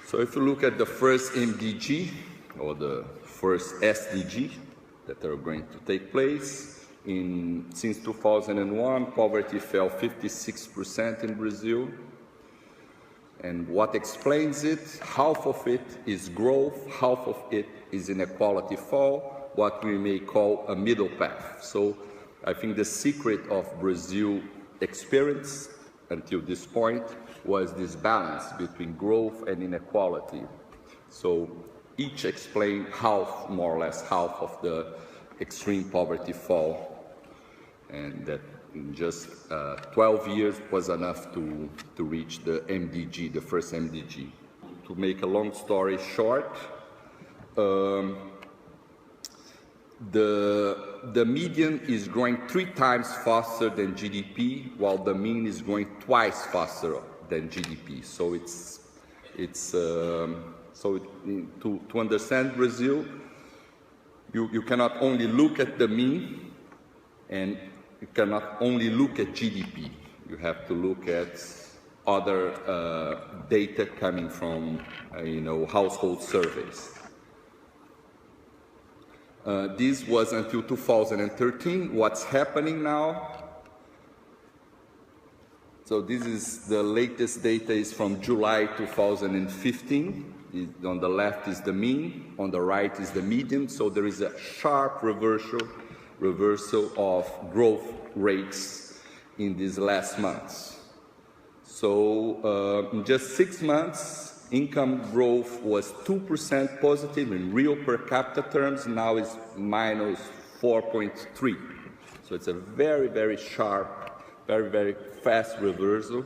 So if you look at the first MDG, or the first SDG that are going to take place, since 2001, poverty fell 56% in Brazil. And what explains it? Half of it is growth, half of it is inequality fall, what we may call a middle path. So I think the secret of Brazil experience until this point was this balance between growth and inequality. So each explained half, more or less half of the extreme poverty fall, and that in just 12 years was enough to reach the MDG, the first MDG. To make a long story short, the median is growing 3 times faster than GDP, while the mean is growing twice faster than GDP. So to understand Brazil, you cannot only look at the mean, and you cannot only look at GDP. You have to look at other data coming from household surveys. This was until 2013. What's happening now? So this is the latest data is from July 2015. On the left is the mean, on the right is the median. So there is a sharp reversal of growth rates in these last months. So in just 6 months, income growth was 2% positive in real per capita terms. Now it's minus 4.3. So it's a very, very sharp, very, very fast reversal.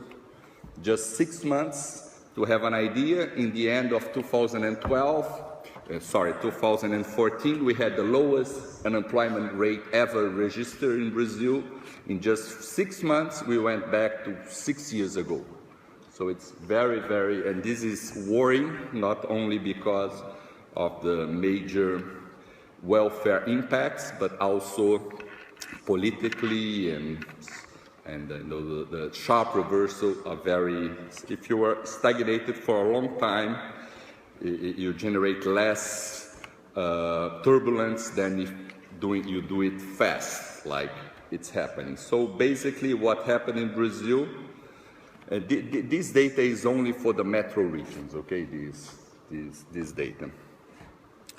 Just 6 months. To have an idea, in the end of 2014, we had the lowest unemployment rate ever registered in Brazil. In just 6 months, we went back to 6 years ago. So it's very, very, and this is worrying, not only because of the major welfare impacts, but also politically and the sharp reversal are very, if you are stagnated for a long time, you generate less turbulence than if you do it fast, like it's happening. So basically what happened in Brazil, this data is only for the metro regions, okay, this data.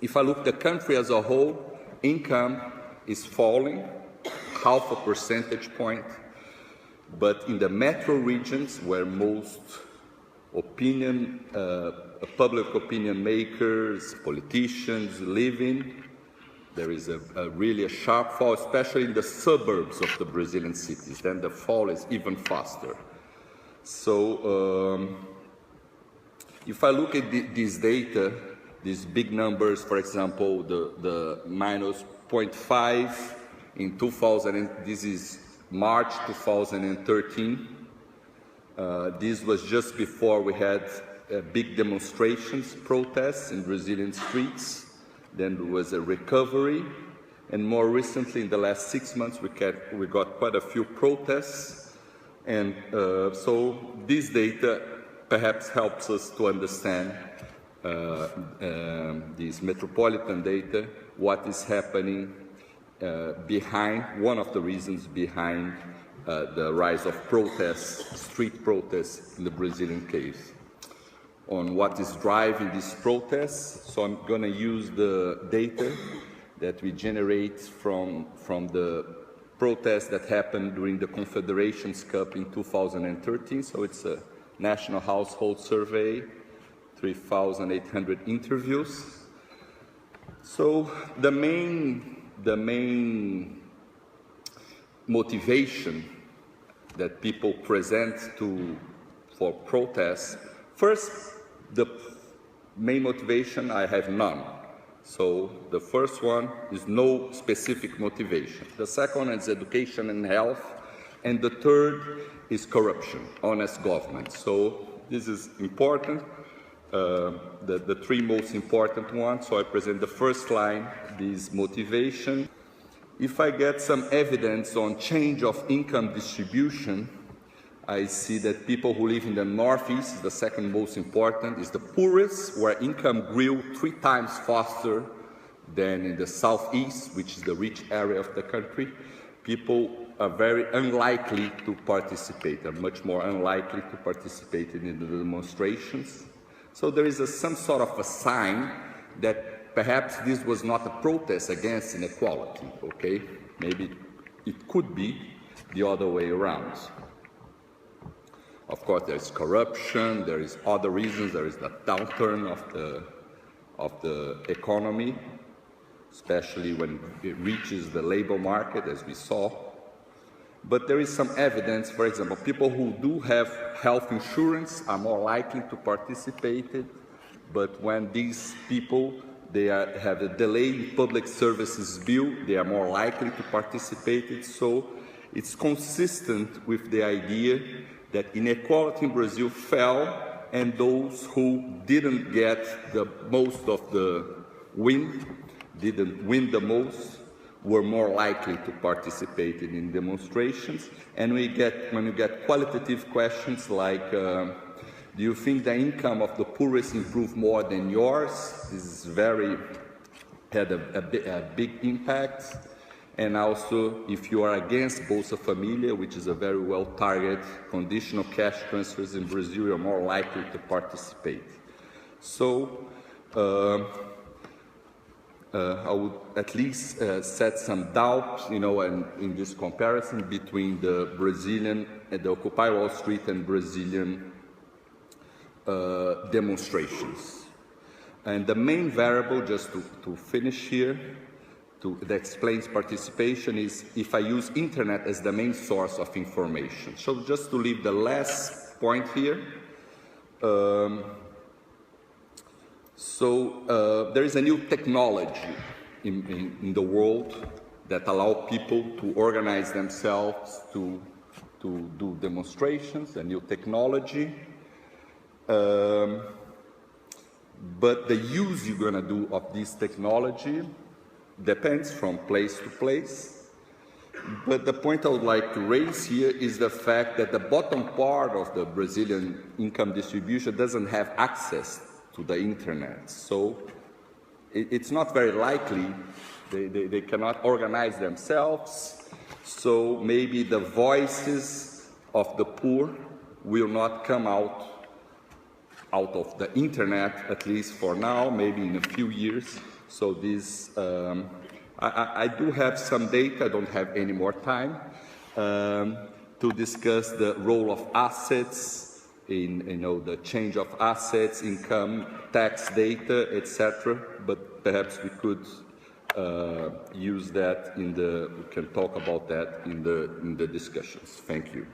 If I look at the country as a whole, income is falling, 0.5 percentage point. But in the metro regions, where most public opinion makers, politicians live in, there is really a sharp fall, especially in the suburbs of the Brazilian cities. Then the fall is even faster. So if I look at this data, these big numbers, for example, the minus 0.5 in 2000, this is March 2013. This was just before we had big demonstrations, protests in Brazilian streets. Then there was a recovery. And more recently, in the last 6 months, we got quite a few protests. And so this data perhaps helps us to understand this metropolitan data, what is happening behind, one of the reasons behind the rise of protests, street protests in the Brazilian case. On what is driving these protests, so I'm going to use the data that we generate from the protests that happened during the Confederations Cup in 2013. So it's a national household survey, 3,800 interviews. So the main motivation that people present for protests, first, the main motivation, I have none. So the first one is no specific motivation. The second is education and health. And the third is corruption, honest government. So this is important, the 3 most important ones. So I present the first line, this motivation. If I get some evidence on change of income distribution, I see that people who live in the Northeast, the second most important, is the poorest, where income grew 3 times faster than in the Southeast, which is the rich area of the country. People are very unlikely to participate, are much more unlikely to participate in the demonstrations. So there is some sort of a sign that perhaps this was not a protest against inequality, okay? Maybe it could be the other way around. Of course, there is corruption, there is other reasons, there is the downturn of the economy, especially when it reaches the labor market, as we saw. But there is some evidence, for example, people who do have health insurance are more likely to participate, but when these people have a delay in public services bill, they are more likely to participate. So it's consistent with the idea that inequality in Brazil fell, and those who didn't get the most of the win, didn't win the most, were more likely to participate in demonstrations. And when you get qualitative questions like, do you think the income of the poorest improved more than yours? This had a big impact. And also, if you are against Bolsa Família, which is a very well-targeted conditional cash transfers in Brazil, you're more likely to participate. So, I would at least set some doubt, in this comparison between the Brazilian and the Occupy Wall Street and Brazilian demonstrations. And the main variable, just to finish here, that explains participation is if I use internet as the main source of information. So just to leave the last point here. There is a new technology in the world that allow people to organize themselves to do demonstrations, a new technology. But the use you're going to do of this technology depends from place to place. But the point I would like to raise here is the fact that the bottom part of the Brazilian income distribution doesn't have access to the internet. So it's not very likely, they cannot organize themselves. So maybe the voices of the poor will not come out of the internet, at least for now, maybe in a few years. So this, I do have some data, I don't have any more time, to discuss the role of assets in the change of assets, income, tax data, etc. But perhaps we could use that we can talk about that in the discussions. Thank you.